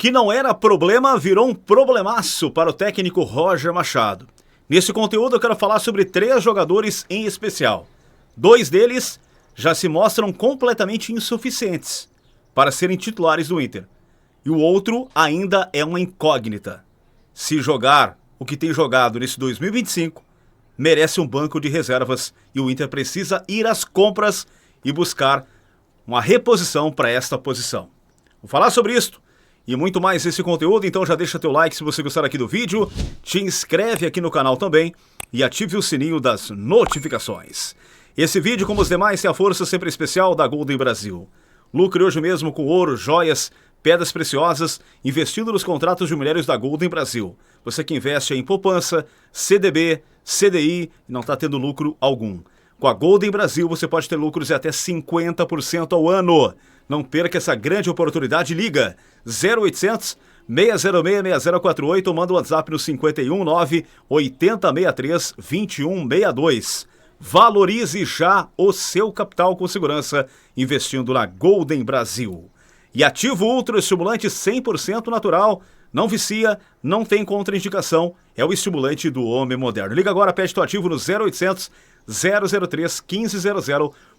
que não era problema virou um problemaço para o técnico Roger Machado. Nesse conteúdo eu quero falar sobre 3 jogadores em especial. 2 deles já se mostram completamente insuficientes para serem titulares do Inter. E o outro ainda é uma incógnita. Se jogar o que tem jogado nesse 2025, merece um banco de reservas e o Inter precisa ir às compras e buscar uma reposição para esta posição. Vou falar sobre isto e muito mais nesse conteúdo, então já deixa teu like se você gostar aqui do vídeo, te inscreve aqui no canal também e ative o sininho das notificações. Esse vídeo, como os demais, tem a força sempre especial da Golden Brasil. Lucre hoje mesmo com ouro, joias, pedras preciosas, investindo nos contratos de mulheres da Golden Brasil. Você que investe em poupança, CDB, CDI e não está tendo lucro algum. Com a Golden Brasil você pode ter lucros de até 50% ao ano. Não perca essa grande oportunidade, liga 0800 606 6048 ou manda o WhatsApp no 519 8063 2162. Valorize já o seu capital com segurança investindo na Golden Brasil. E Ativo Ultra, estimulante 100% natural, não vicia, não tem contraindicação, é o estimulante do homem moderno. Liga agora, pede teu Ativo no 0800 003 1500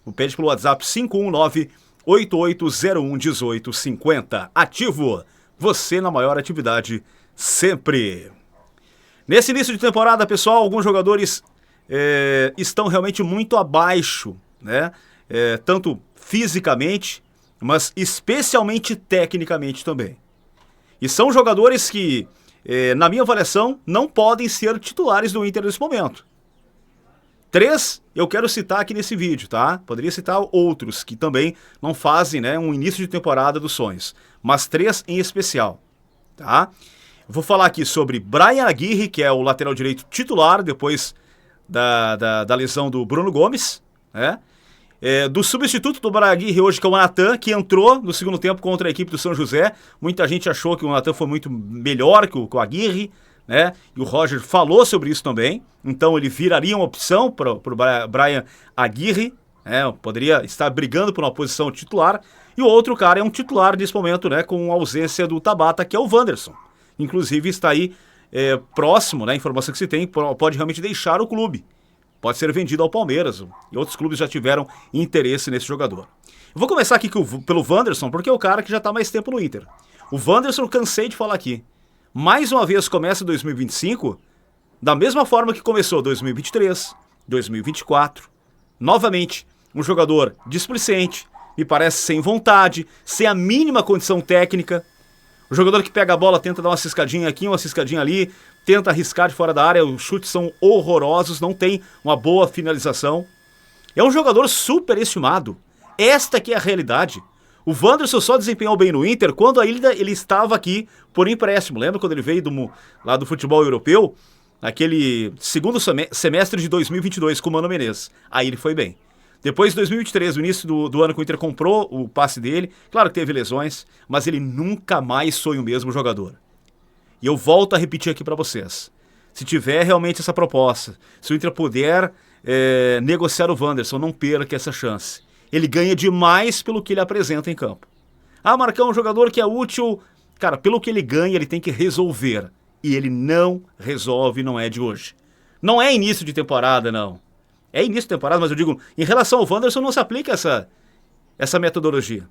ou pede pelo WhatsApp 519 8801 1850. Ativo, você na maior atividade sempre. Nesse início de temporada, pessoal, alguns jogadores estão realmente muito abaixo, né? Tanto fisicamente, mas especialmente tecnicamente também. E são jogadores que, na minha avaliação, não podem ser titulares do Inter nesse momento. 3 eu quero citar aqui nesse vídeo, tá? Poderia citar outros que também não fazem, né, um início de temporada dos sonhos. Mas 3 em especial, tá? Eu vou falar aqui sobre Brian Aguirre, que é o lateral direito titular depois da lesão do Bruno Gomes, né? Do substituto do Brian Aguirre hoje, que é o Natan, que entrou no segundo tempo contra a equipe do São José. Muita gente achou que o Natan foi muito melhor que o Aguirre, né? E o Roger falou sobre isso também. Então ele viraria uma opção para o Brian Aguirre, né? Poderia estar brigando por uma posição titular. E o outro cara é um titular nesse momento, né? Com a ausência do Tabata, que é o Wanderson. Inclusive está aí próximo, né? A informação que se tem, pode realmente deixar o clube. Pode ser vendido ao Palmeiras. E outros clubes já tiveram interesse nesse jogador. Eu vou começar aqui pelo Wanderson, porque é o cara que já está mais tempo no Inter. O Wanderson, cansei de falar aqui. Mais uma vez começa 2025 da mesma forma que começou 2023, 2024. Novamente, um jogador displicente, me parece sem vontade, sem a mínima condição técnica. O jogador que pega a bola tenta dar uma ciscadinha aqui, uma ciscadinha ali, tenta arriscar de fora da área, os chutes são horrorosos, não tem uma boa finalização. É um jogador superestimado. Esta que é a realidade. O Wanderson só desempenhou bem no Inter quando ainda ele estava aqui por empréstimo. Lembra quando ele veio lá do futebol europeu? Naquele segundo semestre de 2022 com o Mano Menezes. Aí ele foi bem. Depois de 2023, o início do ano que o Inter comprou o passe dele. Claro que teve lesões, mas ele nunca mais foi o mesmo jogador. E eu volto a repetir aqui para vocês. Se tiver realmente essa proposta, se o Inter puder negociar o Wanderson, não perca essa chance. Ele ganha demais pelo que ele apresenta em campo. Ah, Marcão, um jogador que é útil. Cara, pelo que ele ganha, ele tem que resolver. E ele não resolve, não é de hoje. Não é início de temporada, não. É início de temporada, mas eu digo, em relação ao Wanderson, não se aplica essa metodologia.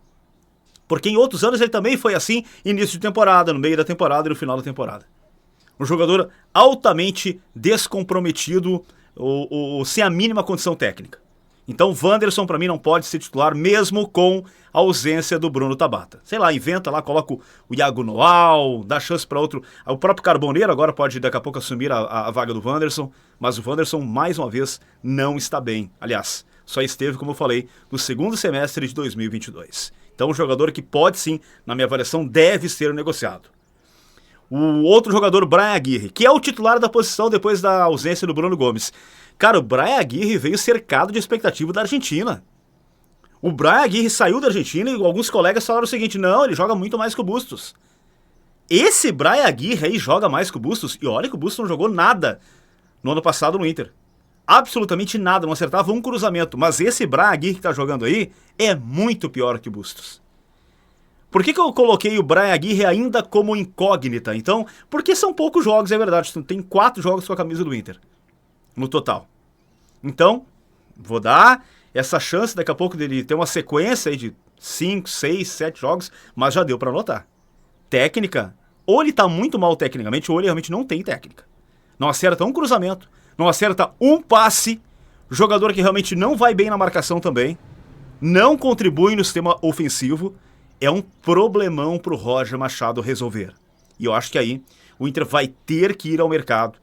Porque em outros anos ele também foi assim, início de temporada, no meio da temporada e no final da temporada. Um jogador altamente descomprometido, ou sem a mínima condição técnica. Então o Wanderson para mim não pode ser titular mesmo com a ausência do Bruno Tabata. Sei lá, inventa lá, coloca o Iago Noal, dá chance para outro. O próprio Carboneiro agora pode daqui a pouco assumir a vaga do Wanderson, mas o Wanderson mais uma vez não está bem. Aliás, só esteve, como eu falei, no segundo semestre de 2022. Então um jogador que pode sim, na minha avaliação, deve ser negociado. O outro jogador, Brian Aguirre, que é o titular da posição depois da ausência do Bruno Gomes. Cara, o Brian Aguirre veio cercado de expectativa da Argentina. O Brian Aguirre saiu da Argentina e alguns colegas falaram o seguinte: não, ele joga muito mais que o Bustos. Esse Brian Aguirre aí joga mais que o Bustos, e olha que o Bustos não jogou nada no ano passado no Inter. Absolutamente nada, não acertava um cruzamento. Mas esse Brian Aguirre que tá jogando aí é muito pior que o Bustos. Por que eu coloquei o Bryan Aguirre ainda como incógnita? Então, porque são poucos jogos, é verdade. Tem 4 jogos com a camisa do Inter, no total. Então, vou dar essa chance daqui a pouco dele ter uma sequência aí de 5, 6, 7 jogos, mas já deu pra notar. Técnica, ou ele tá muito mal tecnicamente, ou ele realmente não tem técnica. Não acerta um cruzamento, não acerta um passe, jogador que realmente não vai bem na marcação também, não contribui no sistema ofensivo, é um problemão pro Roger Machado resolver. E eu acho que aí o Inter vai ter que ir ao mercado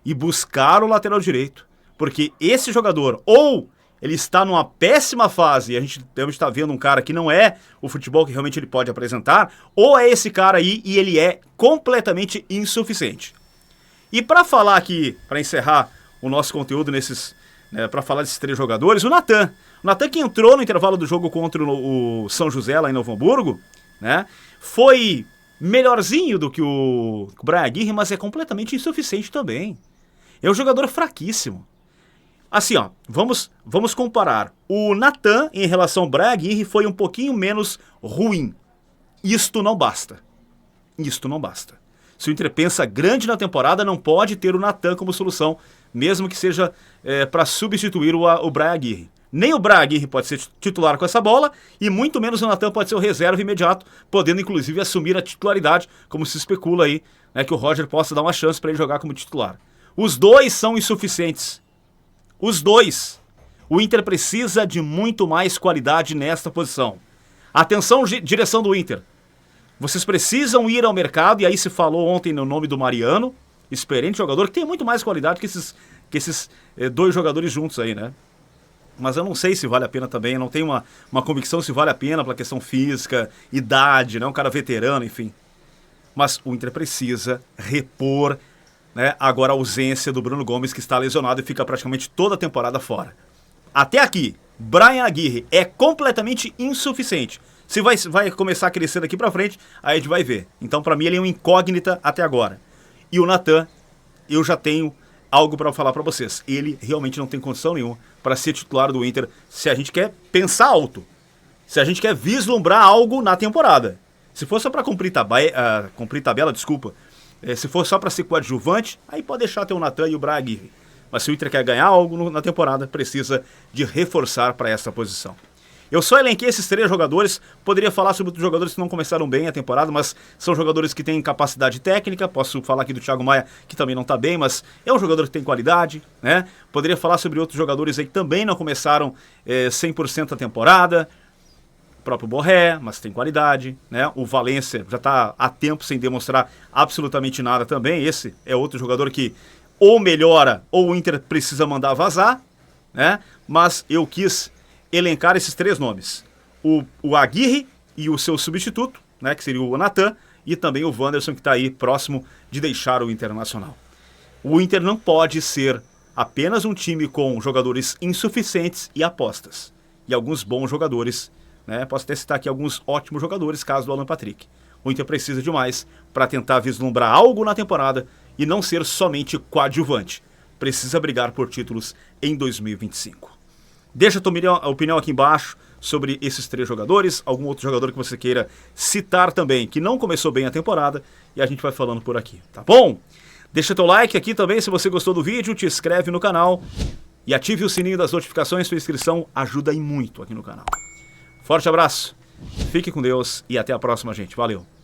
e buscar o lateral direito, porque esse jogador, ou ele está numa péssima fase, e a gente está vendo um cara que não é o futebol que realmente ele pode apresentar, ou é esse cara aí e ele é completamente insuficiente. E para falar aqui, para encerrar o nosso conteúdo nesses, para falar desses 3 jogadores, o Natan. O Natan que entrou no intervalo do jogo contra o São José lá em Novo Hamburgo, né, foi melhorzinho do que o Bryan Aguirre, mas é completamente insuficiente também. É um jogador fraquíssimo. Assim, ó, vamos comparar. O Natan em relação ao Bryan Aguirre foi um pouquinho menos ruim. Isto não basta. Isto não basta. Se o Inter pensa grande na temporada, não pode ter o Natan como solução, mesmo que seja para substituir o Bryan Aguirre. Nem o Bryan Aguirre pode ser titular com essa bola, e muito menos o Natan pode ser o reserva imediato, podendo inclusive assumir a titularidade, como se especula aí, né, que o Roger possa dar uma chance para ele jogar como titular. Os dois são insuficientes. Os dois. O Inter precisa de muito mais qualidade nesta posição. Atenção, direção do Inter. Vocês precisam ir ao mercado, e aí se falou ontem no nome do Mariano, experiente jogador, que tem muito mais qualidade que esses 2 jogadores juntos aí, né? Mas eu não sei se vale a pena também, eu não tenho uma convicção se vale a pena pela questão física, idade, né? Um cara veterano, enfim. Mas o Inter precisa repor, né, agora a ausência do Bruno Gomes, que está lesionado e fica praticamente toda a temporada fora. Até aqui, Bryan Aguirre é completamente insuficiente. Se vai começar a crescer daqui pra frente, aí a gente vai ver. Então, pra mim, ele é uma incógnita até agora. E o Natan, eu já tenho algo pra falar pra vocês. Ele realmente não tem condição nenhuma pra ser titular do Inter, se a gente quer pensar alto. Se a gente quer vislumbrar algo na temporada. Se for só pra cumprir tabela, desculpa. Se for só pra ser coadjuvante, aí pode deixar ter o Natan e o Bryan Aguirre. Mas se o Inter quer ganhar algo na temporada, precisa de reforçar para essa posição. Eu só elenquei esses 3 jogadores, poderia falar sobre outros jogadores que não começaram bem a temporada, mas são jogadores que têm capacidade técnica. Posso falar aqui do Thiago Maia, que também não está bem, mas é um jogador que tem qualidade, né? Poderia falar sobre outros jogadores aí que também não começaram 100% a temporada. O próprio Borré, mas tem qualidade, né? O Valência já está há tempo sem demonstrar absolutamente nada também. Esse é outro jogador que ou melhora ou o Inter precisa mandar vazar, né? Mas eu quis elencar esses 3 nomes. O Aguirre e o seu substituto, né, que seria o Natan, e também o Wanderson, que está aí próximo de deixar o Internacional. O Inter não pode ser apenas um time com jogadores insuficientes e apostas. E alguns bons jogadores, né? Posso até citar aqui alguns ótimos jogadores, caso do Alan Patrick. O Inter precisa de mais para tentar vislumbrar algo na temporada e não ser somente coadjuvante. Precisa brigar por títulos em 2025. Deixa a tua opinião aqui embaixo sobre esses 3 jogadores, algum outro jogador que você queira citar também, que não começou bem a temporada, e a gente vai falando por aqui, tá bom? Deixa teu like aqui também se você gostou do vídeo, te inscreve no canal e ative o sininho das notificações, sua inscrição ajuda aí muito aqui no canal. Forte abraço, fique com Deus e até a próxima, gente. Valeu!